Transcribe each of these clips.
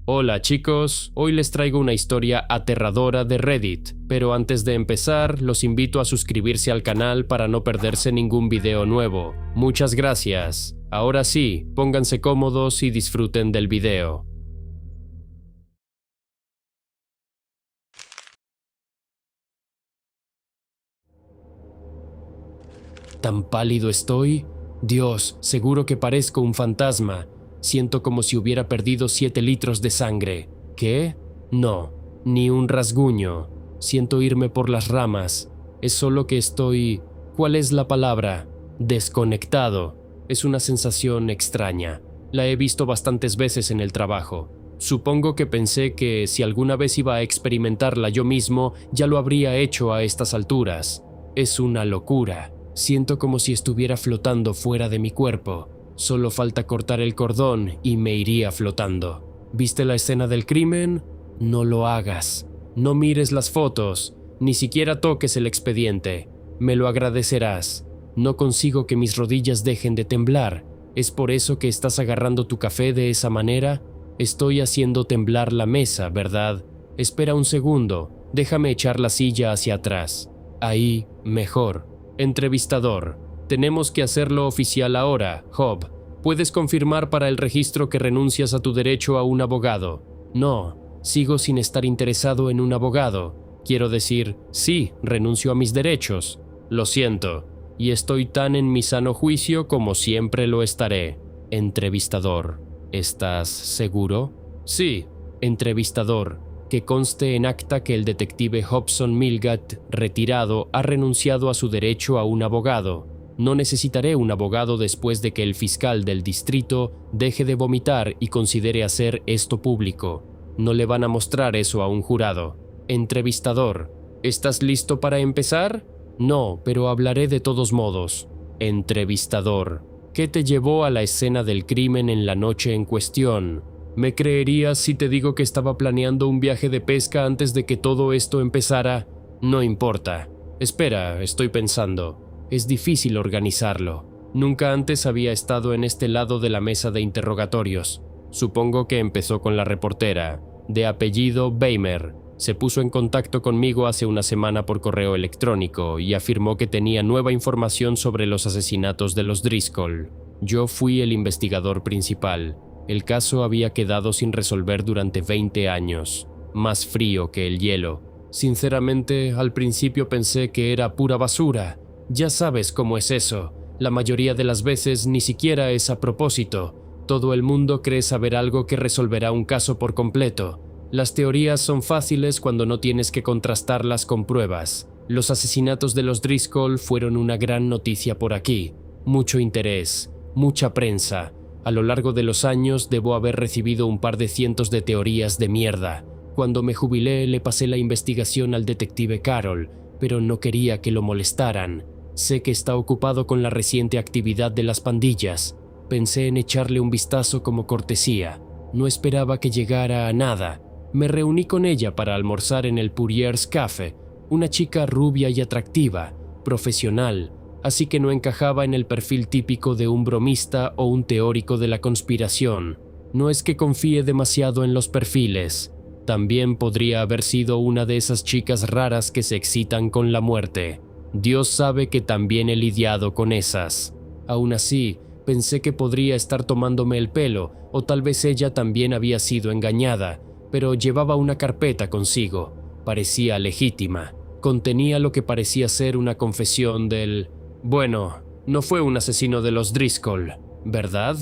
Hola chicos, hoy les traigo una historia aterradora de Reddit, pero antes de empezar los invito a suscribirse al canal para no perderse ningún video nuevo. Muchas gracias. Ahora sí, pónganse cómodos y disfruten del video. ¿Tan pálido estoy? Dios, seguro que parezco un fantasma. Siento como si hubiera perdido 7 litros de sangre. ¿Qué? No, ni un rasguño. Siento irme por las ramas. Es solo que estoy… ¿Cuál es la palabra? Desconectado. Es una sensación extraña. La he visto bastantes veces en el trabajo. Supongo que pensé que si alguna vez iba a experimentarla yo mismo, ya lo habría hecho a estas alturas. Es una locura. Siento como si estuviera flotando fuera de mi cuerpo. Solo falta cortar el cordón y me iría flotando. ¿Viste la escena del crimen? No lo hagas. No mires las fotos. Ni siquiera toques el expediente. Me lo agradecerás. No consigo que mis rodillas dejen de temblar. ¿Es por eso que estás agarrando tu café de esa manera? Estoy haciendo temblar la mesa, ¿verdad? Espera un segundo. Déjame echar la silla hacia atrás. Ahí, mejor. Entrevistador. Tenemos que hacerlo oficial ahora, Job. ¿Puedes confirmar para el registro que renuncias a tu derecho a un abogado? No, sigo sin estar interesado en un abogado. Quiero decir, sí, renuncio a mis derechos. Lo siento, y estoy tan en mi sano juicio como siempre lo estaré. Entrevistador. ¿Estás seguro? Sí. Entrevistador. Que conste en acta que el detective Hobson Milgat, retirado, ha renunciado a su derecho a un abogado. No necesitaré un abogado después de que el fiscal del distrito deje de vomitar y considere hacer esto público. No le van a mostrar eso a un jurado. Entrevistador. ¿Estás listo para empezar? No, pero hablaré de todos modos. Entrevistador. ¿Qué te llevó a la escena del crimen en la noche en cuestión? ¿Me creerías si te digo que estaba planeando un viaje de pesca antes de que todo esto empezara? No importa. Espera, estoy pensando. Es difícil organizarlo. Nunca antes había estado en este lado de la mesa de interrogatorios. Supongo que empezó con la reportera, de apellido Beimer. Se puso en contacto conmigo hace una semana por correo electrónico y afirmó que tenía nueva información sobre los asesinatos de los Driscoll. Yo fui el investigador principal. El caso había quedado sin resolver durante 20 años, más frío que el hielo. Sinceramente, al principio pensé que era pura basura. Ya sabes cómo es eso. La mayoría de las veces ni siquiera es a propósito. Todo el mundo cree saber algo que resolverá un caso por completo. Las teorías son fáciles cuando no tienes que contrastarlas con pruebas. Los asesinatos de los Driscoll fueron una gran noticia por aquí. Mucho interés, mucha prensa. A lo largo de los años debo haber recibido un par de cientos de teorías de mierda. Cuando me jubilé le pasé la investigación al detective Carroll, pero no quería que lo molestaran. Sé que está ocupado con la reciente actividad de las pandillas. Pensé en echarle un vistazo como cortesía. No esperaba que llegara a nada. Me reuní con ella para almorzar en el Purier's Café, una chica rubia y atractiva, profesional, así que no encajaba en el perfil típico de un bromista o un teórico de la conspiración. No es que confíe demasiado en los perfiles. También podría haber sido una de esas chicas raras que se excitan con la muerte. Dios sabe que también he lidiado con esas. Aún así, pensé que podría estar tomándome el pelo, o tal vez ella también había sido engañada, pero llevaba una carpeta consigo. Parecía legítima. Contenía lo que parecía ser una confesión del… Bueno, no fue un asesino de los Driscoll, ¿verdad?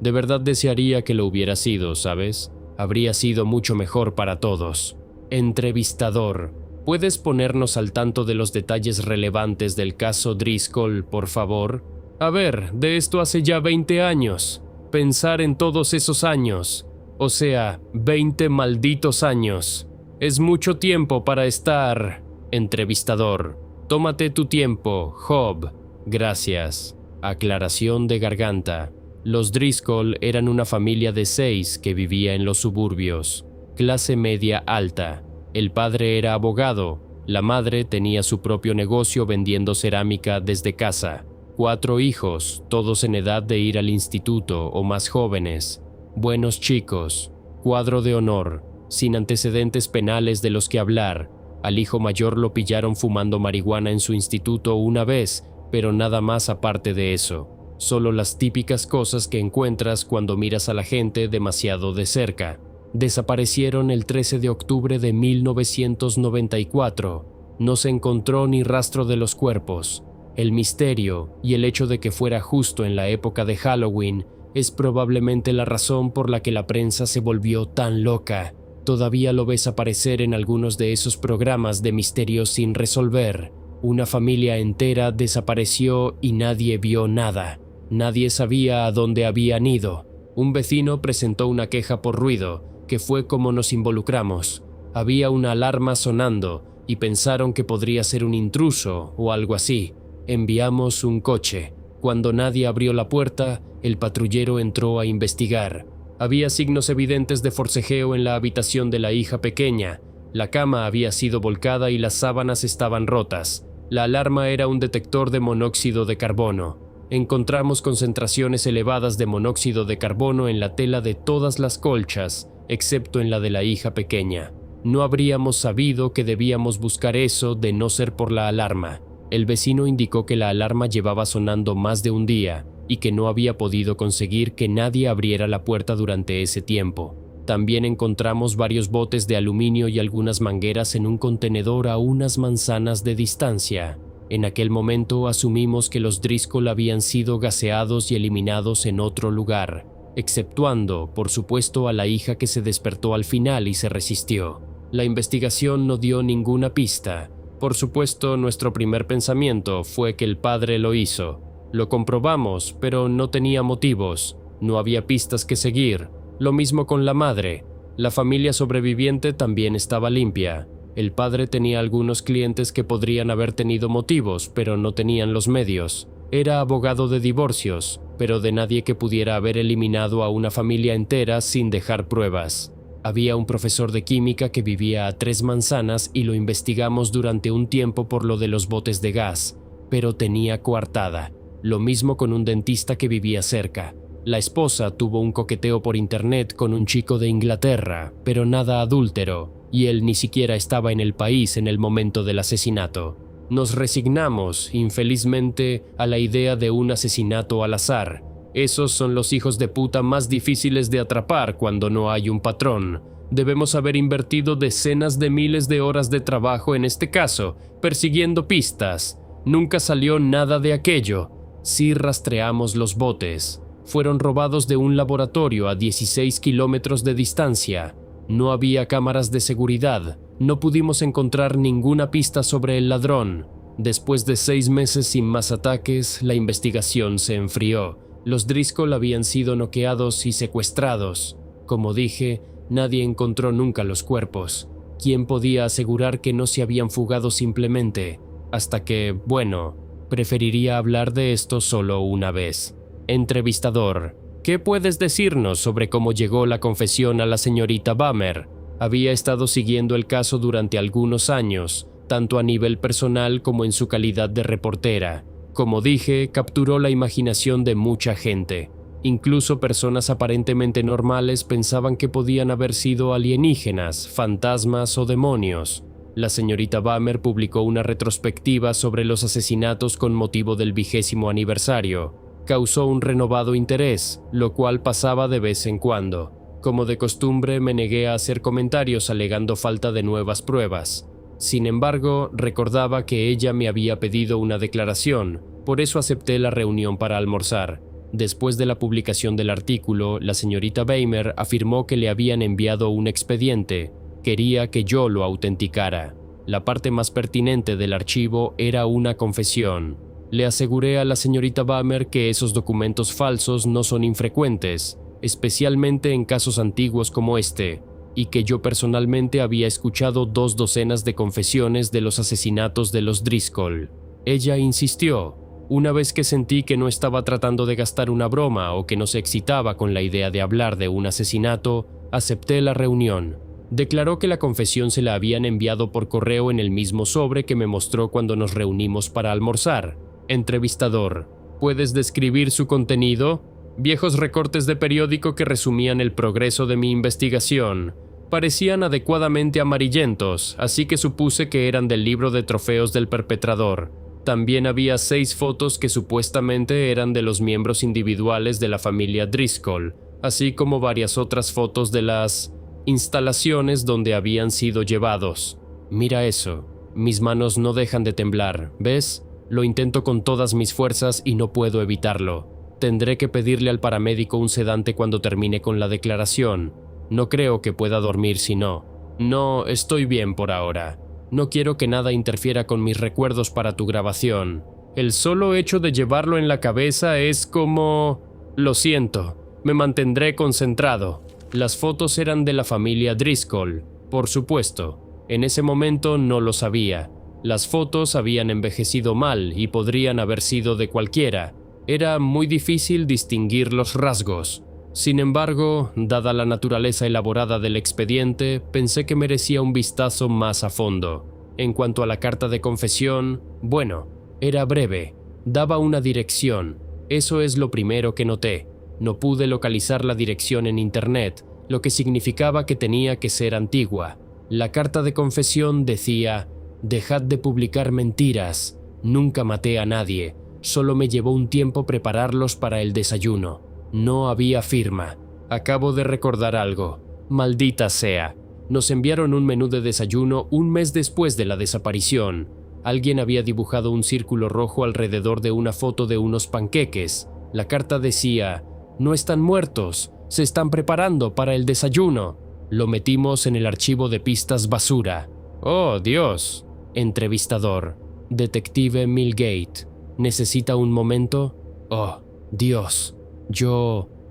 De verdad desearía que lo hubiera sido, ¿sabes? Habría sido mucho mejor para todos. Entrevistador. ¿Puedes ponernos al tanto de los detalles relevantes del caso Driscoll, por favor? A ver, de esto hace ya 20 años. Pensar en todos esos años. O sea, 20 malditos años. Es mucho tiempo para estar… Entrevistador. Tómate tu tiempo, Job. Gracias. Aclaración de garganta. Los Driscoll eran una familia de 6 que vivía en los suburbios. Clase media alta. El padre era abogado. La madre tenía su propio negocio vendiendo cerámica desde casa. 4 hijos, todos en edad de ir al instituto o más jóvenes. Buenos chicos. cuadro de honor, sin antecedentes penales de los que hablar. Al hijo mayor lo pillaron fumando marihuana en su instituto una vez, pero nada más aparte de eso. Solo las típicas cosas que encuentras cuando miras a la gente demasiado de cerca. Desaparecieron el 13 de octubre de 1994. No se encontró ni rastro de los cuerpos. El misterio y el hecho de que fuera justo en la época de Halloween es probablemente la razón por la que la prensa se volvió tan loca. Todavía lo ves aparecer en algunos de esos programas de misterios sin resolver. Una familia entera desapareció y nadie vio nada. Nadie sabía a dónde habían ido. Un vecino presentó una queja por ruido, que fue como nos involucramos. Había una alarma sonando y pensaron que podría ser un intruso o algo así. Enviamos un coche. Cuando nadie abrió la puerta, el patrullero entró a investigar. Había signos evidentes de forcejeo en la habitación de la hija pequeña. La cama había sido volcada y las sábanas estaban rotas. La alarma era un detector de monóxido de carbono. Encontramos concentraciones elevadas de monóxido de carbono en la tela de todas las colchas, excepto en la de la hija pequeña. No habríamos sabido que debíamos buscar eso de no ser por la alarma. El vecino indicó que la alarma llevaba sonando más de un día y que no había podido conseguir que nadie abriera la puerta durante ese tiempo. También encontramos varios botes de aluminio y algunas mangueras en un contenedor a unas manzanas de distancia. En aquel momento asumimos que los Driscoll habían sido gaseados y eliminados en otro lugar, exceptuando, por supuesto, a la hija que se despertó al final y se resistió. La investigación no dio ninguna pista. Por supuesto, nuestro primer pensamiento fue que el padre lo hizo. Lo comprobamos, pero no tenía motivos. No había pistas que seguir. Lo mismo con la madre. La familia sobreviviente también estaba limpia. El padre tenía algunos clientes que podrían haber tenido motivos, pero no tenían los medios. Era abogado de divorcios, pero de nadie que pudiera haber eliminado a una familia entera sin dejar pruebas. Había un profesor de química que vivía a 3 manzanas y lo investigamos durante un tiempo por lo de los botes de gas, pero tenía coartada. Lo mismo con un dentista que vivía cerca. La esposa tuvo un coqueteo por internet con un chico de Inglaterra, pero nada adúltero, y él ni siquiera estaba en el país en el momento del asesinato. Nos resignamos, infelizmente, a la idea de un asesinato al azar. Esos son los hijos de puta más difíciles de atrapar cuando no hay un patrón. Debemos haber invertido decenas de miles de horas de trabajo en este caso, persiguiendo pistas. Nunca salió nada de aquello. Sí rastreamos los botes. Fueron robados de un laboratorio a 16 kilómetros de distancia. No había cámaras de seguridad. No pudimos encontrar ninguna pista sobre el ladrón. Después de 6 meses sin más ataques, la investigación se enfrió. Los Driscoll habían sido noqueados y secuestrados. Como dije, nadie encontró nunca los cuerpos. ¿Quién podía asegurar que no se habían fugado simplemente? Hasta que, bueno, preferiría hablar de esto solo una vez. Entrevistador: ¿qué puedes decirnos sobre cómo llegó la confesión a la señorita Bammer? Había estado siguiendo el caso durante algunos años, tanto a nivel personal como en su calidad de reportera. Como dije, capturó la imaginación de mucha gente. Incluso personas aparentemente normales pensaban que podían haber sido alienígenas, fantasmas o demonios. La señorita Bammer publicó una retrospectiva sobre los asesinatos con motivo del 20º aniversario. Causó un renovado interés, lo cual pasaba de vez en cuando. Como de costumbre, me negué a hacer comentarios alegando falta de nuevas pruebas. Sin embargo, recordaba que ella me había pedido una declaración, por eso acepté la reunión para almorzar. Después de la publicación del artículo, la señorita Bammer afirmó que le habían enviado un expediente. Quería que yo lo autenticara. La parte más pertinente del archivo era una confesión. Le aseguré a la señorita Bammer que esos documentos falsos no son infrecuentes, especialmente en casos antiguos como este, y que yo personalmente había escuchado 2 docenas de confesiones de los asesinatos de los Driscoll. Ella insistió. Una vez que sentí que no estaba tratando de gastar una broma o que no se excitaba con la idea de hablar de un asesinato, acepté la reunión. Declaró que la confesión se la habían enviado por correo en el mismo sobre que me mostró cuando nos reunimos para almorzar. Entrevistador: ¿puedes describir su contenido? Viejos recortes de periódico que resumían el progreso de mi investigación. Parecían adecuadamente amarillentos, así que supuse que eran del libro de trofeos del perpetrador. También había 6 fotos que supuestamente eran de los miembros individuales de la familia Driscoll, así como varias otras fotos de las instalaciones donde habían sido llevados. Mira eso, mis manos no dejan de temblar, ¿ves? Lo intento con todas mis fuerzas y no puedo evitarlo. Tendré que pedirle al paramédico un sedante cuando termine con la declaración. No creo que pueda dormir si no. No, estoy bien por ahora. No quiero que nada interfiera con mis recuerdos para tu grabación. El solo hecho de llevarlo en la cabeza es como... Lo siento, me mantendré concentrado. Las fotos eran de la familia Driscoll, por supuesto. En ese momento no lo sabía. Las fotos habían envejecido mal y podrían haber sido de cualquiera. Era muy difícil distinguir los rasgos. Sin embargo, dada la naturaleza elaborada del expediente, pensé que merecía un vistazo más a fondo. En cuanto a la carta de confesión, bueno, era breve. Daba una dirección. Eso es lo primero que noté. No pude localizar la dirección en internet, lo que significaba que tenía que ser antigua. La carta de confesión decía: «Dejad de publicar mentiras. Nunca maté a nadie. Solo me llevó un tiempo prepararlos para el desayuno». No había firma. Acabo de recordar algo. Maldita sea. Nos enviaron un menú de desayuno un mes después de la desaparición. Alguien había dibujado un círculo rojo alrededor de una foto de unos panqueques. La carta decía: «No están muertos, se están preparando para el desayuno». Lo metimos en el archivo de pistas basura. ¡Oh, Dios! Entrevistador. Detective Milgate. ¿Necesita un momento? Oh, Dios.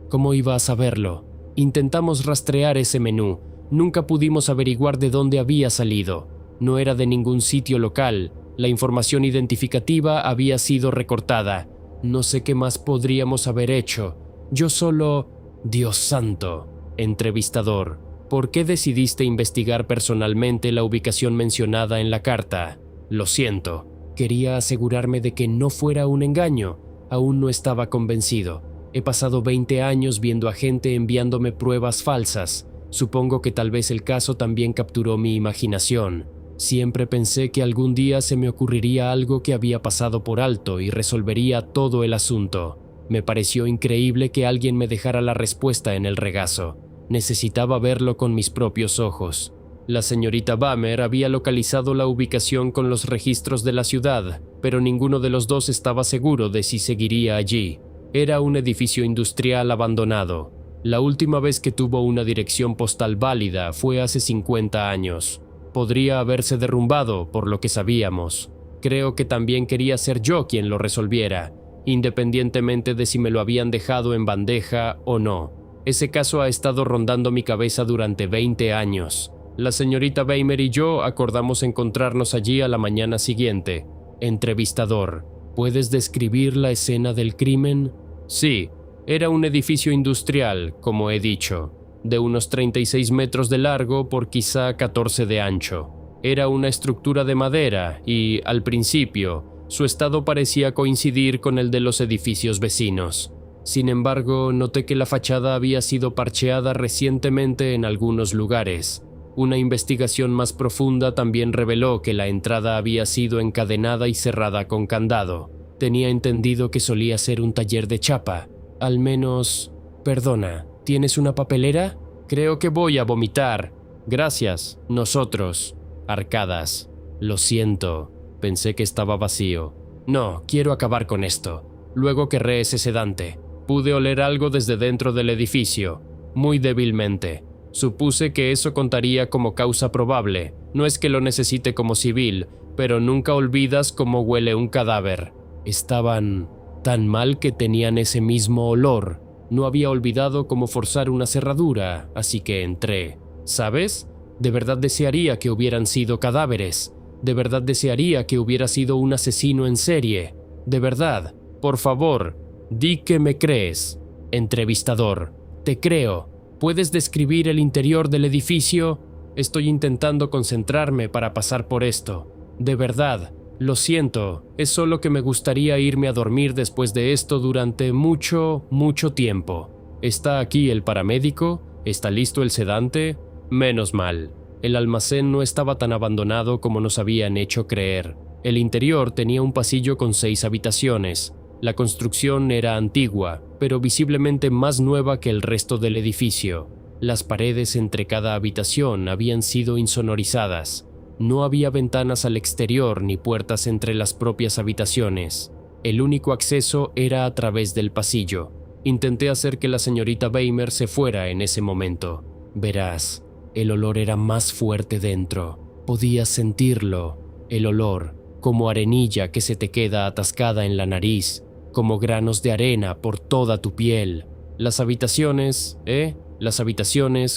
¿Cómo iba a saberlo? Intentamos rastrear ese menú. Nunca pudimos averiguar de dónde había salido. No era de ningún sitio local. La información identificativa había sido recortada. No sé qué más podríamos haber hecho. Yo solo... Dios santo. Entrevistador. ¿Por qué decidiste investigar personalmente la ubicación mencionada en la carta? Lo siento. Quería asegurarme de que no fuera un engaño. Aún no estaba convencido. He pasado 20 años viendo a gente enviándome pruebas falsas. Supongo que tal vez el caso también capturó mi imaginación. Siempre pensé que algún día se me ocurriría algo que había pasado por alto y resolvería todo el asunto. Me pareció increíble que alguien me dejara la respuesta en el regazo. Necesitaba verlo con mis propios ojos. La señorita Bammer había localizado la ubicación con los registros de la ciudad, pero ninguno de los dos estaba seguro de si seguiría allí. Era un edificio industrial abandonado. La última vez que tuvo una dirección postal válida fue hace 50 años. Podría haberse derrumbado, por lo que sabíamos. Creo que también quería ser yo quien lo resolviera, independientemente de si me lo habían dejado en bandeja o no. Ese caso ha estado rondando mi cabeza durante 20 años. La señorita Bammer y yo acordamos encontrarnos allí a la mañana siguiente. Entrevistador. ¿Puedes describir la escena del crimen? Sí, era un edificio industrial, como he dicho, de unos 36 metros de largo por quizá 14 de ancho. Era una estructura de madera y, al principio, su estado parecía coincidir con el de los edificios vecinos. Sin embargo, noté que la fachada había sido parcheada recientemente en algunos lugares. Una investigación más profunda también reveló que la entrada había sido encadenada y cerrada con candado. Tenía entendido que solía ser un taller de chapa. Al menos... Perdona, ¿tienes una papelera? Creo que voy a vomitar. Gracias. Nosotros. Arcadas. Lo siento. Pensé que estaba vacío. No, quiero acabar con esto. Luego querré ese sedante. Pude oler algo desde dentro del edificio. Muy débilmente. Supuse que eso contaría como causa probable. No es que lo necesite como civil, pero nunca olvidas cómo huele un cadáver. Estaban tan mal que tenían ese mismo olor. No había olvidado cómo forzar una cerradura, así que entré. ¿Sabes? De verdad desearía que hubieran sido cadáveres. De verdad desearía que hubiera sido un asesino en serie. De verdad. Por favor, di que me crees. Entrevistador. Te creo. ¿Puedes describir el interior del edificio? Estoy intentando concentrarme para pasar por esto. De verdad, Lo siento, es solo que me gustaría irme a dormir después de esto durante mucho, mucho tiempo. ¿Está aquí el paramédico? ¿Está listo el sedante? Menos mal. El almacén no estaba tan abandonado como nos habían hecho creer. El interior tenía un pasillo con 6 habitaciones. La construcción era antigua, pero visiblemente más nueva que el resto del edificio. Las paredes entre cada habitación habían sido insonorizadas. No había ventanas al exterior ni puertas entre las propias habitaciones. El único acceso era a través del pasillo. Intenté hacer que la señorita Weimer se fuera en ese momento. Verás, el olor era más fuerte dentro. Podías sentirlo. El olor, como arenilla que se te queda atascada en la nariz, como granos de arena por toda tu piel. Las habitaciones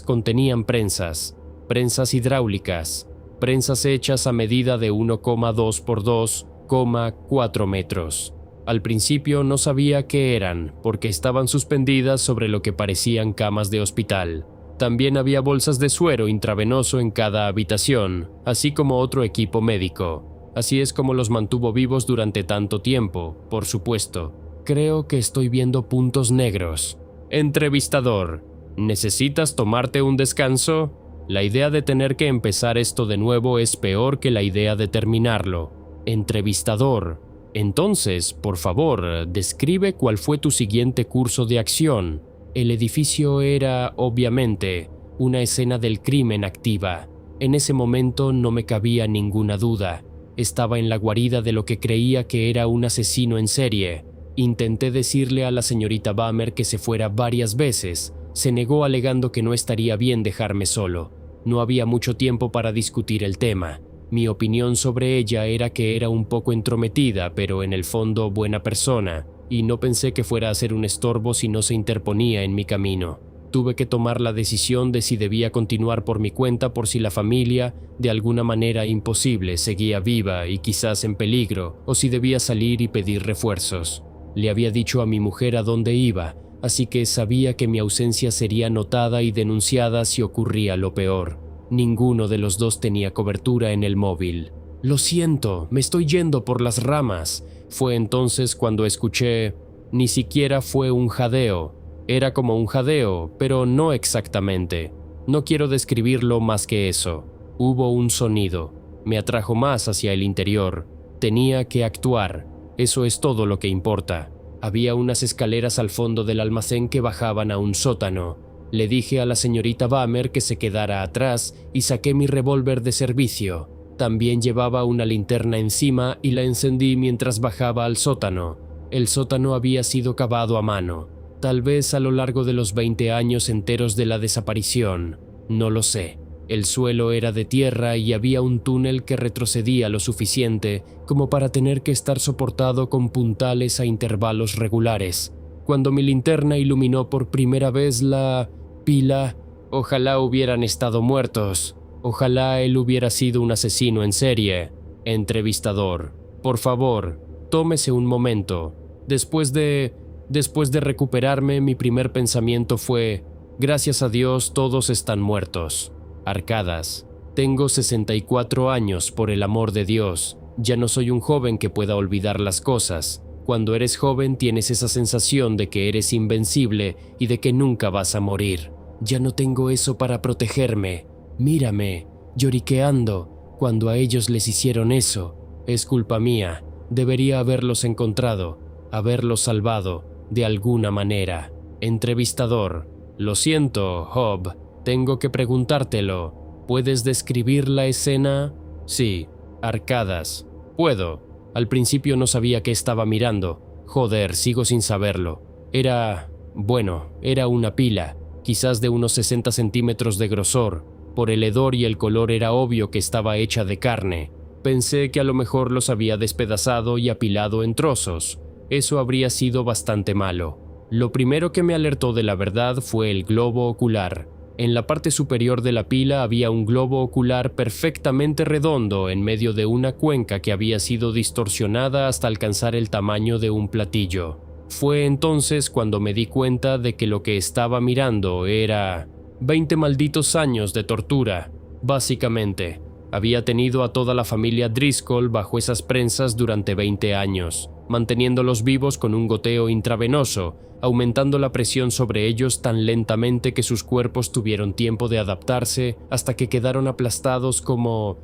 contenían prensas hidráulicas, prensas hechas a medida de 1,2 por 2,4 metros. Al principio no sabía qué eran, porque estaban suspendidas sobre lo que parecían camas de hospital. También había bolsas de suero intravenoso en cada habitación, así como otro equipo médico. Así es como los mantuvo vivos durante tanto tiempo, por supuesto. Creo que estoy viendo puntos negros. Entrevistador: ¿necesitas tomarte un descanso? La idea de tener que empezar esto de nuevo es peor que la idea de terminarlo. Entrevistador: entonces, por favor, describe cuál fue tu siguiente curso de acción. El edificio era, obviamente, una escena del crimen activa. En ese momento no me cabía ninguna duda. Estaba en la guarida de lo que creía que era un asesino en serie. Intenté decirle a la señorita Bammer que se fuera varias veces. Se negó alegando que no estaría bien dejarme solo. No había mucho tiempo para discutir el tema. Mi opinión sobre ella era que era un poco entrometida, pero en el fondo buena persona, y no pensé que fuera a ser un estorbo si no se interponía en mi camino. Tuve que tomar la decisión de si debía continuar por mi cuenta por si la familia, de alguna manera imposible, seguía viva y quizás en peligro, o si debía salir y pedir refuerzos. Le había dicho a mi mujer a dónde iba, así que sabía que mi ausencia sería notada y denunciada si ocurría lo peor. Ninguno de los dos tenía cobertura en el móvil. Lo siento, me estoy yendo por las ramas. Fue entonces cuando escuché. Ni siquiera fue un jadeo. Era como un jadeo, pero no exactamente. No quiero describirlo más que eso. Hubo un sonido. Me atrajo más hacia el interior. Tenía que actuar. Eso es todo lo que importa. Había unas escaleras al fondo del almacén que bajaban a un sótano. Le dije a la señorita Bammer que se quedara atrás y saqué mi revólver de servicio. También llevaba una linterna encima y la encendí mientras bajaba al sótano. El sótano había sido cavado a mano, tal vez a lo largo de los 20 años enteros de la desaparición. No lo sé. El suelo era de tierra y había un túnel que retrocedía lo suficiente como para tener que estar soportado con puntales a intervalos regulares. Cuando mi linterna iluminó por primera vez la pila, ojalá hubieran estado muertos. Ojalá él hubiera sido un asesino en serie. Entrevistador: por favor, tómese un momento. Después de recuperarme, mi primer pensamiento fue: gracias a Dios todos están muertos. Arcadas: tengo 64 años, por el amor de Dios. Ya no soy un joven que pueda olvidar las cosas. Cuando eres joven tienes esa sensación de que eres invencible y de que nunca vas a morir. Ya no tengo eso para protegerme. Mírame, lloriqueando, cuando a ellos les hicieron eso. Es culpa mía. Debería haberlos encontrado, haberlos salvado, de alguna manera. Entrevistador: lo siento, Hobb, tengo que preguntártelo. ¿Puedes describir la escena? Sí. Arcadas: puedo. Al principio no sabía qué estaba mirando. Joder, sigo sin saberlo. Era una pila, quizás de unos 60 centímetros de grosor. Por el hedor y el color era obvio que estaba hecha de carne. Pensé que a lo mejor los había despedazado y apilado en trozos. Eso habría sido bastante malo. Lo primero que me alertó de la verdad fue el globo ocular. En la parte superior de la pila había un globo ocular perfectamente redondo en medio de una cuenca que había sido distorsionada hasta alcanzar el tamaño de un platillo. Fue entonces cuando me di cuenta de que lo que estaba mirando era 20 malditos años de tortura, básicamente. Había tenido a toda la familia Driscoll bajo esas prensas durante 20 años, manteniéndolos vivos con un goteo intravenoso, aumentando la presión sobre ellos tan lentamente que sus cuerpos tuvieron tiempo de adaptarse hasta que quedaron aplastados como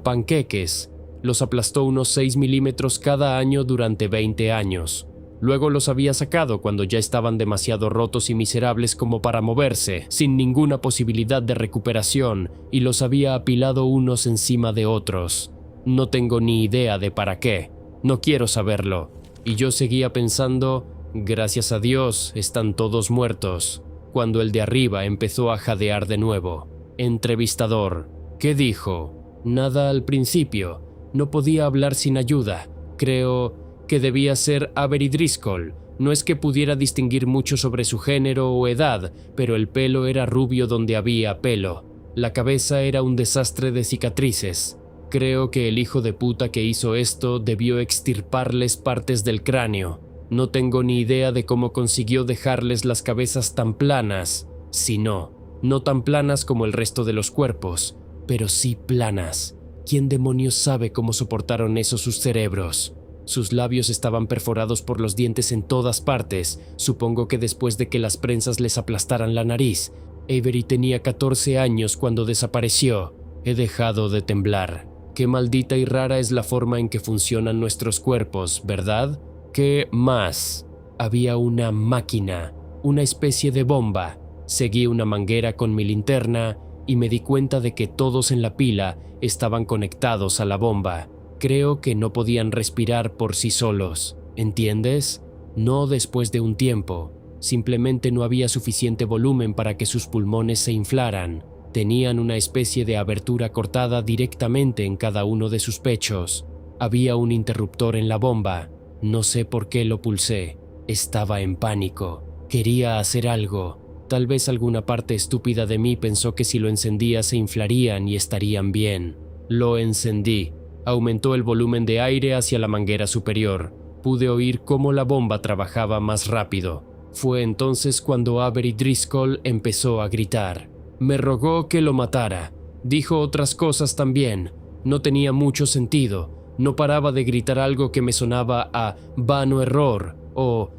panqueques. Los aplastó unos 6 milímetros cada año durante 20 años. Luego los había sacado cuando ya estaban demasiado rotos y miserables como para moverse, sin ninguna posibilidad de recuperación, y los había apilado unos encima de otros. No tengo ni idea de para qué. No quiero saberlo. Y yo seguía pensando, gracias a Dios, están todos muertos, cuando el de arriba empezó a jadear de nuevo. Entrevistador: ¿qué dijo? Nada al principio. No podía hablar sin ayuda. Creo que debía ser Avery Driscoll. No es que pudiera distinguir mucho sobre su género o edad, pero el pelo era rubio donde había pelo. La cabeza era un desastre de cicatrices. Creo que el hijo de puta que hizo esto debió extirparles partes del cráneo. No tengo ni idea de cómo consiguió dejarles las cabezas tan planas. Si no tan planas como el resto de los cuerpos, pero sí planas. ¿Quién demonios sabe cómo soportaron eso sus cerebros? Sus labios estaban perforados por los dientes en todas partes. Supongo que después de que las prensas les aplastaran la nariz. Avery tenía 14 años cuando desapareció. He dejado de temblar. Qué maldita y rara es la forma en que funcionan nuestros cuerpos, ¿verdad? ¿Qué más? Había una máquina, una especie de bomba. Seguí una manguera con mi linterna y me di cuenta de que todos en la pila estaban conectados a la bomba. Creo que no podían respirar por sí solos, ¿entiendes? No después de un tiempo. Simplemente no había suficiente volumen para que sus pulmones se inflaran. Tenían una especie de abertura cortada directamente en cada uno de sus pechos. Había un interruptor en la bomba. No sé por qué lo pulsé. Estaba en pánico. Quería hacer algo. Tal vez alguna parte estúpida de mí pensó que si lo encendía se inflarían y estarían bien. Lo encendí. Aumentó el volumen de aire hacia la manguera superior. Pude oír cómo la bomba trabajaba más rápido. Fue entonces cuando Avery Driscoll empezó a gritar. Me rogó que lo matara. Dijo otras cosas también. No tenía mucho sentido. No paraba de gritar algo que me sonaba a vano error o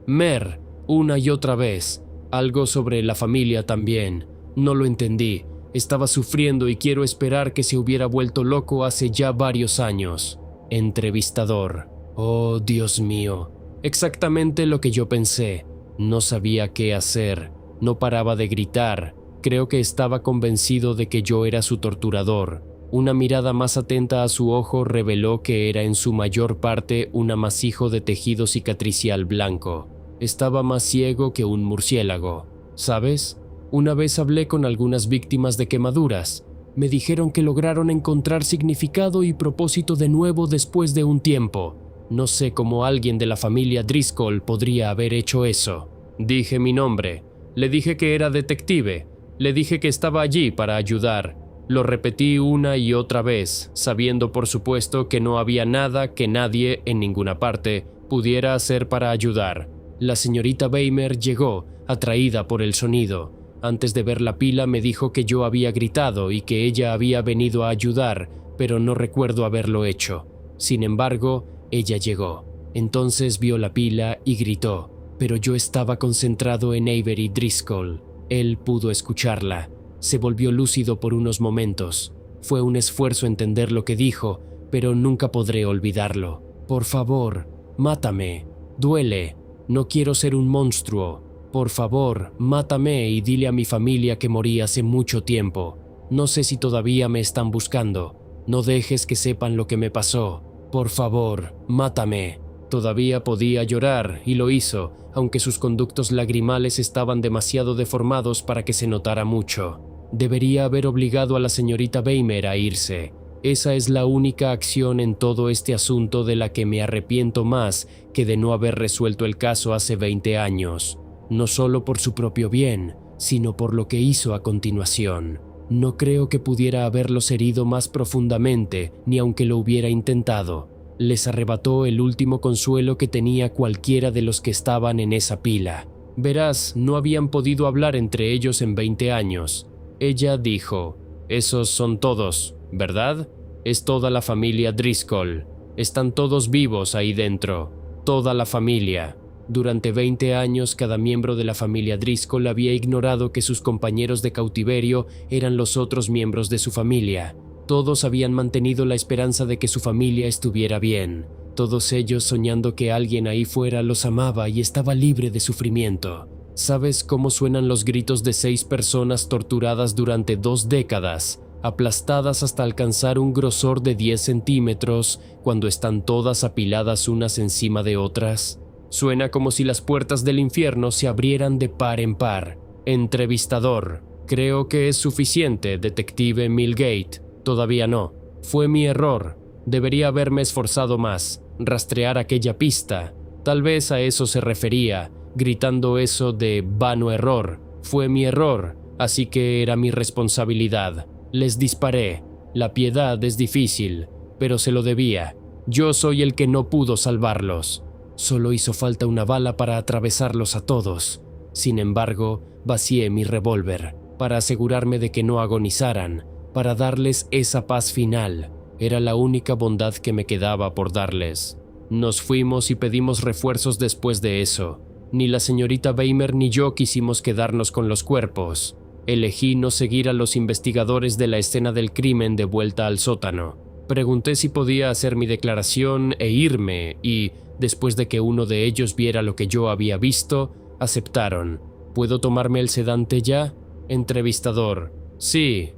mer una y otra vez. Algo sobre la familia también. No lo entendí. Estaba sufriendo y quiero esperar que se hubiera vuelto loco hace ya varios años. Entrevistador: oh, Dios mío. Exactamente lo que yo pensé. No sabía qué hacer. No paraba de gritar. Creo que estaba convencido de que yo era su torturador. Una mirada más atenta a su ojo reveló que era en su mayor parte un amasijo de tejido cicatricial blanco. Estaba más ciego que un murciélago. ¿Sabes? Una vez hablé con algunas víctimas de quemaduras. Me dijeron que lograron encontrar significado y propósito de nuevo después de un tiempo. No sé cómo alguien de la familia Driscoll podría haber hecho eso. Dije mi nombre. Le dije que era detective. Le dije que estaba allí para ayudar. Lo repetí una y otra vez, sabiendo por supuesto que no había nada que nadie, en ninguna parte, pudiera hacer para ayudar. La señorita Weimer llegó, atraída por el sonido. Antes de ver la pila me dijo que yo había gritado y que ella había venido a ayudar, pero no recuerdo haberlo hecho. Sin embargo, ella llegó. Entonces vio la pila y gritó, pero yo estaba concentrado en Avery Driscoll. Él pudo escucharla. Se volvió lúcido por unos momentos. Fue un esfuerzo entender lo que dijo, pero nunca podré olvidarlo. Por favor, mátame. Duele. No quiero ser un monstruo. Por favor, mátame y dile a mi familia que morí hace mucho tiempo. No sé si todavía me están buscando. No dejes que sepan lo que me pasó. Por favor, mátame. Todavía podía llorar y lo hizo, aunque sus conductos lagrimales estaban demasiado deformados para que se notara mucho. Debería haber obligado a la señorita Weimer a irse. Esa es la única acción en todo este asunto de la que me arrepiento más que de no haber resuelto el caso hace 20 años. No solo por su propio bien, sino por lo que hizo a continuación. No creo que pudiera haberlos herido más profundamente, ni aunque lo hubiera intentado. Les arrebató el último consuelo que tenía cualquiera de los que estaban en esa pila. Verás, no habían podido hablar entre ellos en 20 años. Ella dijo, Esos son todos, ¿verdad? Es toda la familia Driscoll. Están todos vivos ahí dentro. Toda la familia. Durante 20 años, cada miembro de la familia Driscoll había ignorado que sus compañeros de cautiverio eran los otros miembros de su familia. Todos habían mantenido la esperanza de que su familia estuviera bien. Todos ellos soñando que alguien ahí fuera los amaba y estaba libre de sufrimiento. ¿Sabes cómo suenan los gritos de 6 personas torturadas durante 2 décadas, aplastadas hasta alcanzar un grosor de 10 centímetros cuando están todas apiladas unas encima de otras? Suena como si las puertas del infierno se abrieran de par en par. Entrevistador. Creo que es suficiente, detective Milgate. Todavía no. Fue mi error. Debería haberme esforzado más. Rastrear aquella pista. Tal vez a eso se refería, gritando eso de vano error. Fue mi error, así que era mi responsabilidad. Les disparé. La piedad es difícil, pero se lo debía. Yo soy el que no pudo salvarlos. Solo hizo falta una bala para atravesarlos a todos. Sin embargo, vacié mi revólver para asegurarme de que no agonizaran, para darles esa paz final. Era la única bondad que me quedaba por darles. Nos fuimos y pedimos refuerzos después de eso. Ni la señorita Weimer ni yo quisimos quedarnos con los cuerpos. Elegí no seguir a los investigadores de la escena del crimen de vuelta al sótano. Pregunté si podía hacer mi declaración e irme y, después de que uno de ellos viera lo que yo había visto, aceptaron. ¿Puedo tomarme el sedante ya? Entrevistador. Sí,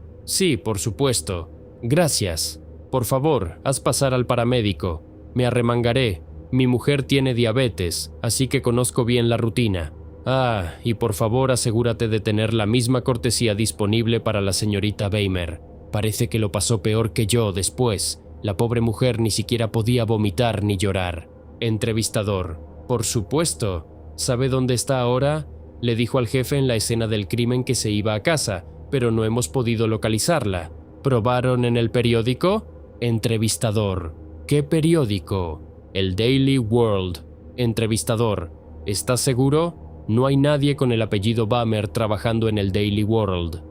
por supuesto. Gracias. Por favor, haz pasar al paramédico. Me arremangaré. Mi mujer tiene diabetes, así que conozco bien la rutina. Ah, y por favor asegúrate de tener la misma cortesía disponible para la señorita Weimer. Parece que lo pasó peor que yo después. La pobre mujer ni siquiera podía vomitar ni llorar. Entrevistador. Por supuesto. ¿Sabe dónde está ahora? Le dijo al jefe en la escena del crimen que se iba a casa, pero no hemos podido localizarla. ¿Probaron en el periódico? Entrevistador. ¿Qué periódico? El Daily World. Entrevistador. ¿Estás seguro? No hay nadie con el apellido Bammer trabajando en el Daily World.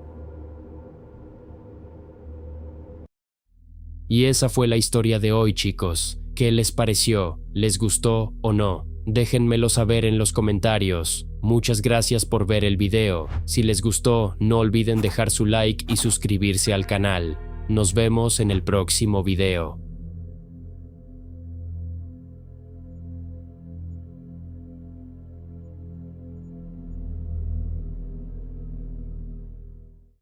Y esa fue la historia de hoy, chicos. ¿Qué les pareció? ¿Les gustó o no? Déjenmelo saber en los comentarios. Muchas gracias por ver el video. Si les gustó, no olviden dejar su like y suscribirse al canal. Nos vemos en el próximo video.